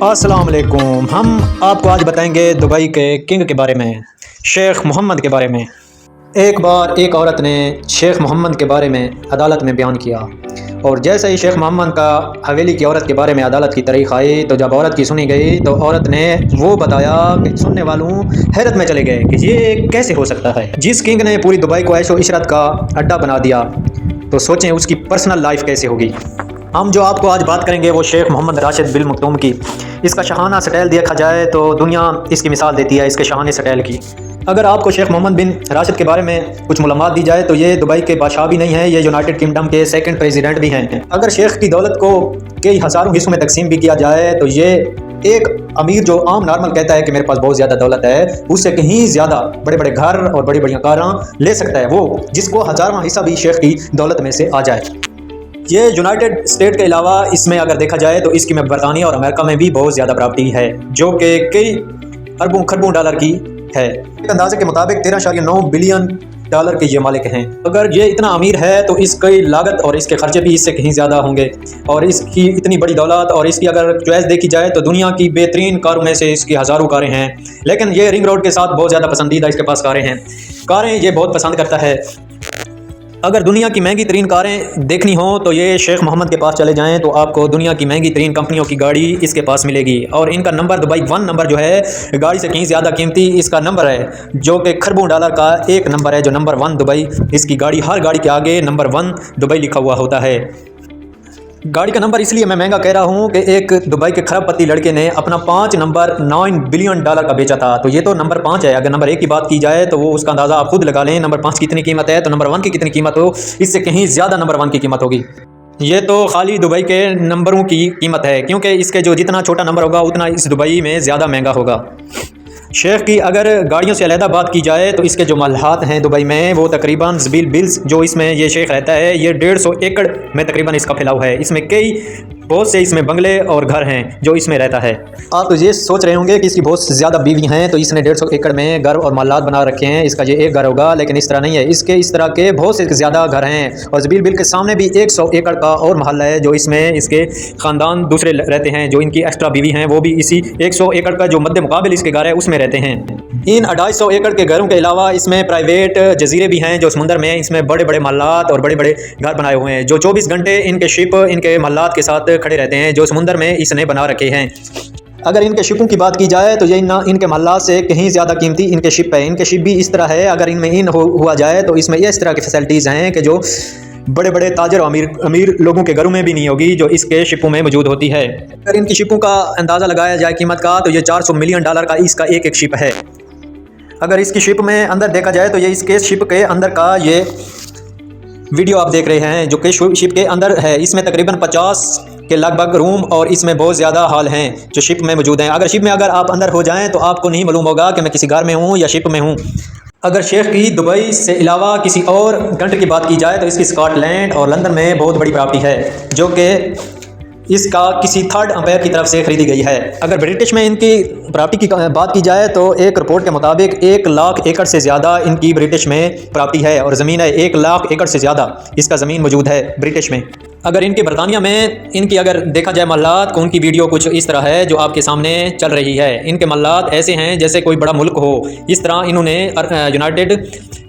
अस्सलाम वालेकुम। हम आपको आज बताएंगे दुबई के किंग के बारे में, शेख मोहम्मद के बारे में। एक बार एक औरत ने शेख मोहम्मद के बारे में अदालत में बयान किया, और जैसे ही शेख मोहम्मद का हवेली की औरत के बारे में अदालत की तारीख आई तो जब औरत की सुनी गई तो औरत ने वो बताया कि सुनने वालों हैरत में चले गए कि ये कैसे हो सकता है। जिस किंग ने पूरी दुबई को ऐशो इशरत का अड्डा बना दिया तो सोचें उसकी पर्सनल लाइफ कैसे होगी। हम जो आपको आज बात करेंगे वो शेख मोहम्मद राशिद बिन मखदूम की। इसका शहाना स्टाइल देखा जाए तो दुनिया इसकी मिसाल देती है इसके शहाने स्टाइल की। अगर आपको शेख मोहम्मद बिन राशिद के बारे में कुछ मालूमात दी जाए तो ये दुबई के बादशाह भी नहीं है, ये यूनाइटेड किंगडम के सेकंड प्रेसिडेंट भी हैं। अगर शेख की दौलत को कई हज़ारों हिस्सों में तकसीम भी किया जाए तो ये एक अमीर जो आम नॉर्मल कहता है कि मेरे पास बहुत ज़्यादा दौलत है, उससे कहीं ज़्यादा बड़े बड़े घर और बड़ी बड़ी कारां ले सकता है वो, जिसको हज़ारवां हिस्सा भी शेख की दौलत में से आ जाए। ये यूनाइटेड स्टेट के अलावा इसमें अगर देखा जाए तो इसकी में बरतानिया और अमेरिका में भी बहुत ज़्यादा प्रॉपर्टी है जो कि कई अरबों खरबों डॉलर की है। एक अंदाजे के मुताबिक 13.9 बिलियन डॉलर के ये मालिक हैं। अगर ये इतना अमीर है तो इसकी लागत और इसके खर्चे भी इससे कहीं ज़्यादा होंगे, और इसकी इतनी बड़ी दौलत और इसकी अगर चॉइस देखी जाए तो दुनिया की बेहतरीन कारों में से इसकी हज़ारों कारें हैं। लेकिन ये रिंग रोड के साथ बहुत ज़्यादा पसंदीदा इसके पास कारें हैं। कारें ये बहुत पसंद करता है। अगर दुनिया की महंगी तरीन कारें देखनी हो तो ये शेख मोहम्मद के पास चले जाएं तो आपको दुनिया की महंगी तरीन कंपनियों की गाड़ी इसके पास मिलेगी, और इनका नंबर दुबई 1 नंबर जो है गाड़ी से कहीं ज़्यादा कीमती इसका नंबर है, जो कि खरबों डॉलर का एक नंबर है, जो नंबर 1 दुबई। इसकी गाड़ी हर गाड़ी के आगे नंबर 1 दुबई लिखा हुआ होता है। गाड़ी का नंबर इसलिए मैं महंगा कह रहा हूँ कि एक दुबई के खरबपति लड़के ने अपना 5 नंबर 9 बिलियन डॉलर का बेचा था, तो ये तो नंबर 5 है। अगर नंबर 1 की बात की जाए तो वो उसका अंदाज़ा आप खुद लगा लें, नंबर 5 की कितनी कीमत है तो नंबर 1 की कितनी कीमत हो, इससे कहीं ज़्यादा नंबर 1 की कीमत होगी। ये तो खाली दुबई के नंबरों की कीमत है, क्योंकि इसके जो जितना छोटा नंबर होगा उतना इस दुबई में ज़्यादा महंगा होगा। शेख की अगर गाड़ियों से अलहदा बात की जाए तो इसके जो मल्हात हैं दुबई में वो तकरीबन ज़बील बिल्स जो इसमें ये शेख रहता है, ये 150 एकड़ में तकरीबन इसका फैलाव है। इसमें कई बहुत से इसमें बंगले और घर हैं जो इसमें रहता है। आप तो ये सोच रहे होंगे कि इसकी बहुत ज़्यादा बीवी हैं तो इसने 150 एकड़ में घर और मल्हात बना रखे हैं, इसका ये एक घर होगा, लेकिन इस तरह नहीं है। इसके इस तरह के बहुत से ज़्यादा घर हैं, और ज़बील बिल के सामने भी 100 एकड़ का और महल है जो इसमें इसके ख़ानदान दूसरे रहते हैं, जो इनकी एक्स्ट्रा बीवी हैं वो भी इसी 100 एकड़ का जो मध्य मुकाबिल इसके घर है उसमें रहते हैं। इन 250 एकड़ के घरों के अलावा इसमें प्राइवेट जजीरे भी हैं जो समुंदर में इसमें बड़े बड़े महलात और बड़े बड़े घर बनाए हुए हैं, जो 24 घंटे इनके शिप इनके महलात के साथ खड़े रहते हैं जो समुंदर में इसने बना रखे हैं। अगर इनके शिपों की बात की जाए तो ये इनके महलात से कहीं ज़्यादा कीमती इनके शिप है। इनके शिप भी इस तरह है, अगर इनमें हुआ जाए तो इसमें इस तरह की फैसिलिटीज़ हैं कि जो बड़े बड़े ताजर और अमीर लोगों के घरों में भी नहीं होगी, जो इसके शिपों में मौजूद होती है। अगर इनकी शिपों का अंदाज़ा लगाया जाए कीमत का तो ये 400 मिलियन डॉलर का इसका एक एक शिप है। अगर इसकी शिप में अंदर देखा जाए तो ये इसके शिप के अंदर का ये वीडियो आप देख रहे हैं जो कि शिप के अंदर है। इसमें तकरीबन 50 के लगभग रूम और इसमें बहुत ज़्यादा हॉल हैं जो शिप में मौजूद हैं। अगर शिप में अगर आप अंदर हो जाएं तो आपको नहीं मालूम होगा कि मैं किसी घर में हूँ या शिप में हूँ। अगर शेख की दुबई से अलावा किसी और कंट्री की बात की जाए तो इसकी स्कॉटलैंड और लंदन में बहुत बड़ी प्रॉपर्टी है जो कि इसका किसी थर्ड अंपायर की तरफ से खरीदी गई है। अगर ब्रिटिश में इनकी प्रॉपर्टी की बात की जाए तो एक रिपोर्ट के मुताबिक 1 लाख एकड़ से ज़्यादा इनकी ब्रिटिश में प्रॉपर्टी है, और ज़मीन है 1 लाख एकड़ से ज़्यादा इसका ज़मीन मौजूद है ब्रिटिश में। अगर इनके बरतानिया में इनकी अगर देखा जाए मल्लात को, उनकी वीडियो कुछ इस तरह है जो आपके सामने चल रही है। इनके मल्लात ऐसे हैं जैसे कोई बड़ा मुल्क हो, इस तरह इन्होंने यूनाइटेड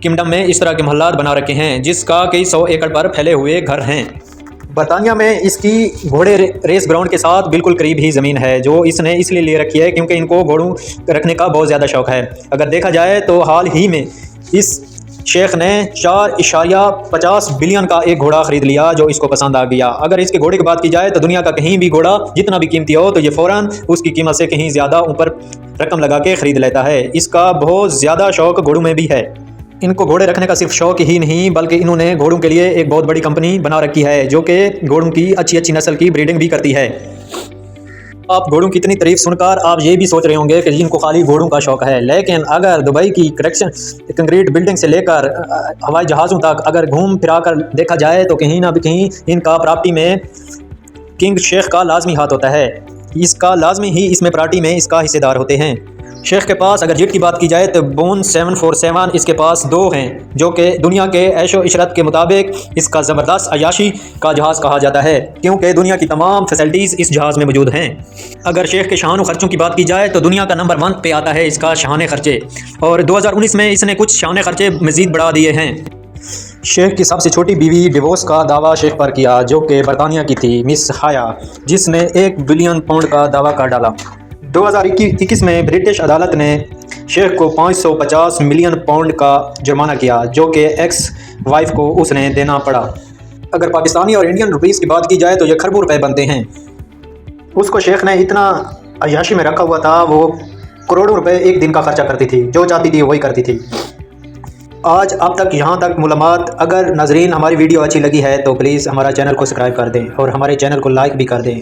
किंगडम में इस तरह के मल्लात बना रखे हैं जिसका कई 100 एकड़ पर फैले हुए घर हैं। बरतानिया में इसकी घोड़े रेस ग्राउंड के साथ बिल्कुल करीब ही ज़मीन है जो इसने इसलिए ले रखी है क्योंकि इनको घोड़ों रखने का बहुत ज़्यादा शौक़ है। अगर देखा जाए तो हाल ही में इस शेख ने 4.50 बिलियन का एक घोड़ा ख़रीद लिया जो इसको पसंद आ गया। अगर इसके घोड़े की बात की जाए तो दुनिया का कहीं भी घोड़ा जितना भी कीमती हो तो ये फ़ौरन उसकी कीमत से कहीं ज़्यादा ऊपर रकम लगा के ख़रीद लेता है। इसका बहुत ज़्यादा शौक़ घोड़ों में भी है। इनको घोड़े रखने का सिर्फ शौक़ ही नहीं बल्कि इन्होंने घोड़ों के लिए एक बहुत बड़ी कंपनी बना रखी है जो कि घोड़ों की अच्छी नस्ल की ब्रीडिंग भी करती है। आप घोड़ों की इतनी तारीफ सुनकर आप ये भी सोच रहे होंगे कि इनको खाली घोड़ों का शौक़ है, लेकिन अगर दुबई की कंक्रीट बिल्डिंग से लेकर हवाई जहाज़ों तक अगर घूम फिरा कर देखा जाए तो कहीं ना कहीं इनका प्रॉपर्टी में किंग शेख का लाजमी हाथ होता है। इसका लाजमी ही इसमें प्रॉपर्टी में इसका हिस्सेदार होते हैं। شیخ کے پاس اگر جیٹ کی بات کی جائے تو بون 747 اس کے پاس 2 ہیں، جو کہ دنیا کے عیش و عشرت کے مطابق اس کا زبردست عیاشی کا جہاز کہا جاتا ہے، کیونکہ دنیا کی تمام فیسلٹیز اس جہاز میں موجود ہیں۔ اگر شیخ کے شان و خرچوں کی بات کی جائے تو دنیا کا نمبر 1 پہ آتا ہے اس کا شان خرچے، اور 2019 میں اس نے کچھ شان خرچے مزید بڑھا دیے ہیں۔ شیخ کی سب سے چھوٹی بیوی ڈیورس کا دعویٰ شیخ پر کیا، جو کہ برطانیہ کی تھی، مس حیا، جس نے $1 بلین کا دعویٰ کر ڈالا۔ 2021 میں برٹش عدالت نے شیخ کو $550 ملین کا جرمانہ کیا، جو کہ ایکس وائف کو اس نے دینا پڑا۔ اگر پاکستانی اور انڈین روپیز کی بات کی جائے تو یہ کھربوں روپے بنتے ہیں۔ اس کو شیخ نے اتنا عیاشی میں رکھا ہوا تھا، وہ کروڑوں روپے ایک دن کا خرچہ کرتی تھی، جو چاہتی تھی وہی کرتی تھی۔ آج اب تک یہاں تک معلومات۔ اگر ناظرین ہماری ویڈیو اچھی لگی ہے تو پلیز ہمارا چینل کو سبسکرائب کر دیں اور ہمارے چینل کو لائک بھی کر دیں۔